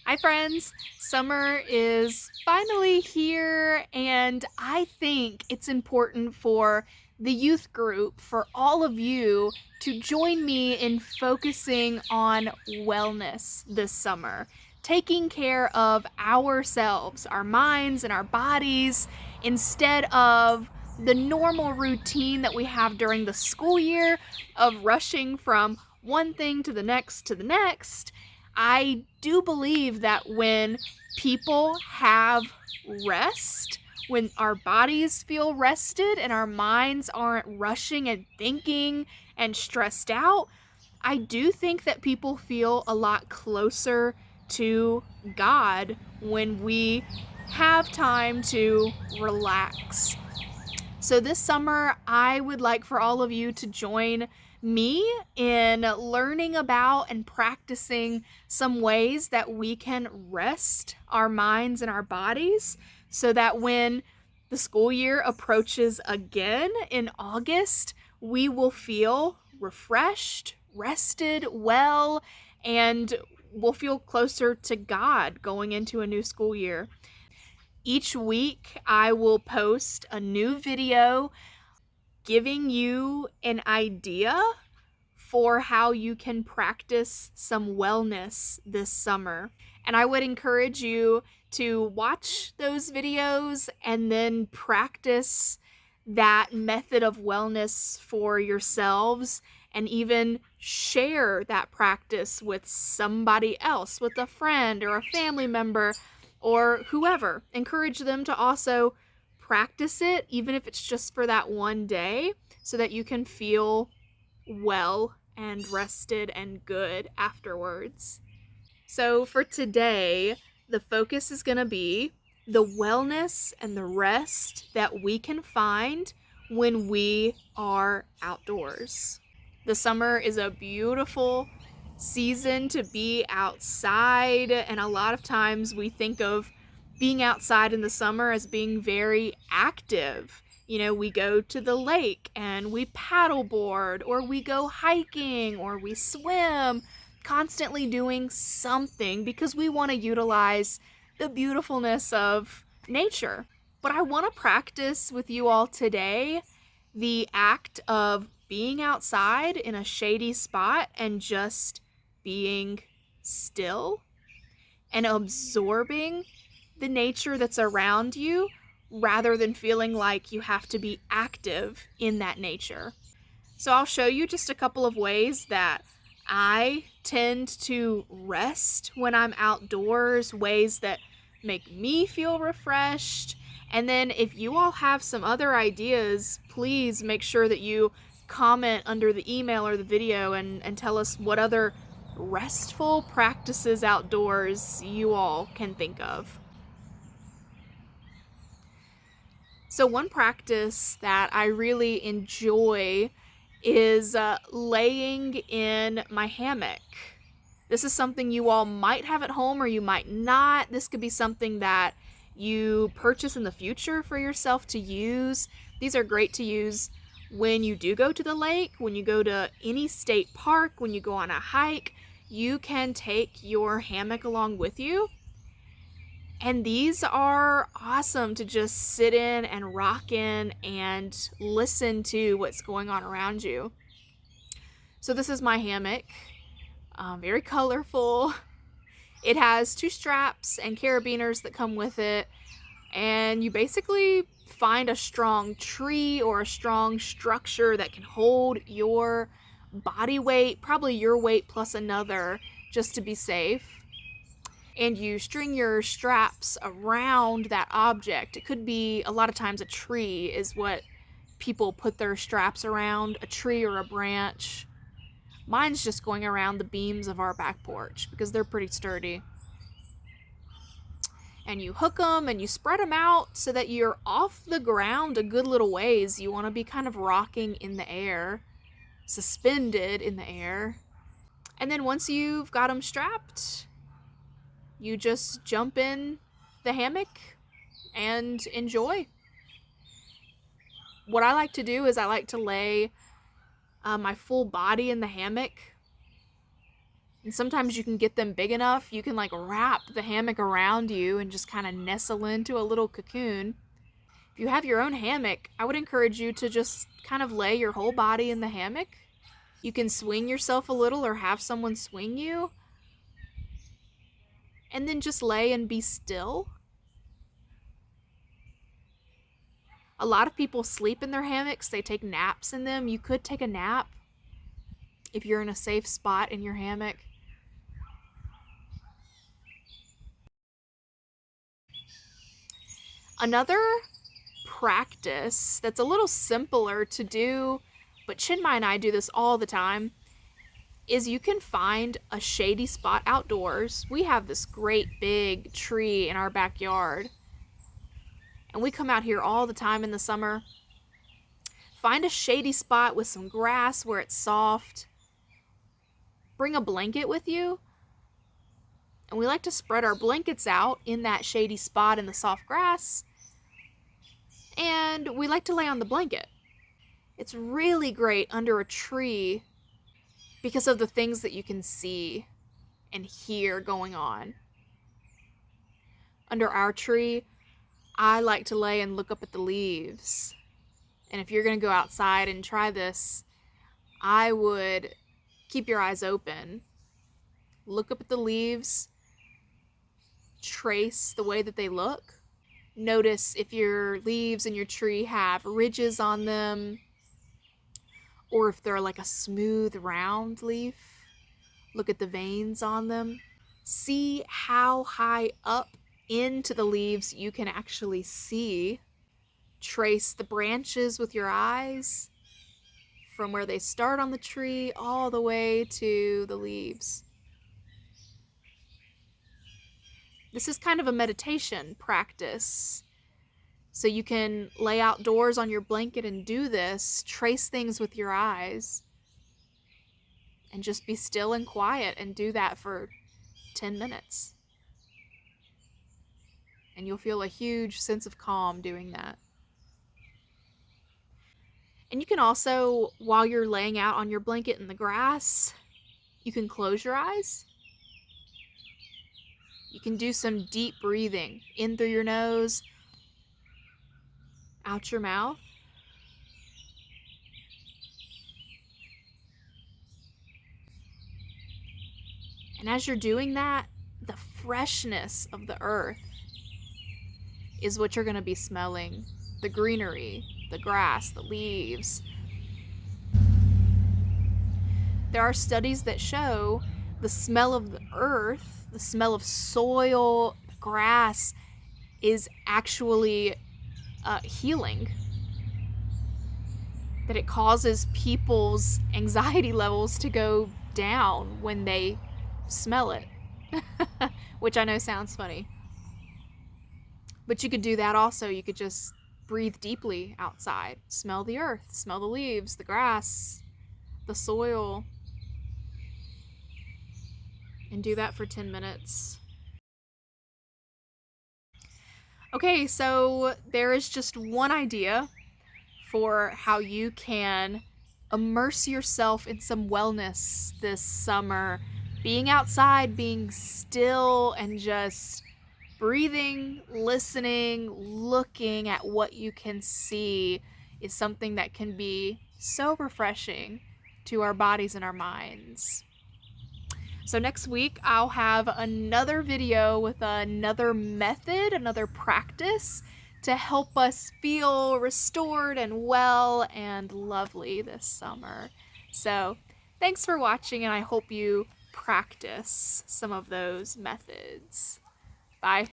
Hi friends, summer is finally here and I think it's important for the youth group, for all of you to join me in focusing on wellness this summer. Taking care of ourselves, our minds and our bodies, instead of the normal routine that we have during the school year of rushing from one thing to the next to the next. I do believe that when people have rest, when our bodies feel rested and our minds aren't rushing and thinking and stressed out, I do think that people feel a lot closer to God when we have time to relax. So this summer, I would like for all of you to join me in learning about and practicing some ways that we can rest our minds and our bodies so that when the school year approaches again in August, we will feel refreshed, rested, well, and we'll feel closer to God going into a new school year. Each week, I will post a new video giving you an idea for how you can practice some wellness this summer. And I would encourage you to watch those videos and then practice that method of wellness for yourselves and even share that practice with somebody else, with a friend or a family member or whoever. Encourage them to also practice it, even if it's just for that one day, so that you can feel well and rested and good afterwards. So for today, the focus is going to be the wellness and the rest that we can find when we are outdoors. The summer is a beautiful season to be outside, and a lot of times we think of being outside in the summer as being very active. You know, we go to the lake and we paddleboard, or we go hiking, or we swim, constantly doing something because we want to utilize the beautifulness of nature. But I want to practice with you all today the act of being outside in a shady spot and just being still and absorbing the nature that's around you rather than feeling like you have to be active in that nature. So I'll show you just a couple of ways that I tend to rest when I'm outdoors, ways that make me feel refreshed. And then if you all have some other ideas, please make sure that you comment under the email or the video and tell us what other restful practices outdoors you all can think of. So one practice that I really enjoy is laying in my hammock. This is something you all might have at home or you might not. This could be something that you purchase in the future for yourself to use. These are great to use when you do go to the lake, when you go to any state park, when you go on a hike. You can take your hammock along with you. And these are awesome to just sit in and rock in and listen to what's going on around you. So this is my hammock, very colorful. It has 2 straps and carabiners that come with it. And you basically find a strong tree or a strong structure that can hold your body weight, probably your weight plus another, just to be safe. And you string your straps around that object. It could be, a lot of times, a tree is what people put their straps around, a tree or a branch. Mine's just going around the beams of our back porch because they're pretty sturdy. And you hook them and you spread them out so that you're off the ground a good little ways. You want to be kind of rocking in the air, suspended in the air. And then once you've got them strapped, you just jump in the hammock and enjoy. What I like to do is I like to lay my full body in the hammock And sometimes you can get them big enough, you can like wrap the hammock around you and just kind of nestle into a little cocoon. If you have your own hammock, I would encourage you to just kind of lay your whole body in the hammock. You can swing yourself a little or have someone swing you. And then just lay and be still. A lot of people sleep in their hammocks. They take naps in them. You could take a nap if you're in a safe spot in your hammock. Another practice that's a little simpler to do, but Chinmay and I do this all the time, is you can find a shady spot outdoors. We have this great big tree in our backyard, and we come out here all the time in the summer. Find a shady spot with some grass where it's soft. Bring a blanket with you, and we like to spread our blankets out in that shady spot in the soft grass, and we like to lay on the blanket. It's really great under a tree because of the things that you can see and hear going on. Under our tree, I like to lay and look up at the leaves. And if you're going to go outside and try this, I would keep your eyes open. Look up at the leaves. Trace the way that they look. Notice if your leaves in your tree have ridges on them, or if they're like a smooth round leaf. Look at the veins on them. See how high up into the leaves you can actually see. Trace the branches with your eyes from where they start on the tree all the way to the leaves. This is kind of a meditation practice. So you can lay outdoors on your blanket and do this, trace things with your eyes, and just be still and quiet and do that for 10 minutes. And you'll feel a huge sense of calm doing that. And you can also, while you're laying out on your blanket in the grass, you can close your eyes. You can do some deep breathing in through your nose, out your mouth. And as you're doing that, the freshness of the earth is what you're going to be smelling. The greenery, the grass, the leaves. There are studies that show the smell of the earth, the smell of soil, grass, is actually healing. That it causes people's anxiety levels to go down when they smell it. Which I know sounds funny. But you could do that also. You could just breathe deeply outside. Smell the earth, smell the leaves, the grass, the soil. And do that for 10 minutes. Okay, so there is just one idea for how you can immerse yourself in some wellness this summer. Being outside, being still, and just breathing, listening, looking at what you can see is something that can be so refreshing to our bodies and our minds. So next week, I'll have another video with another method, another practice to help us feel restored and well and lovely this summer. So thanks for watching, and I hope you practice some of those methods. Bye.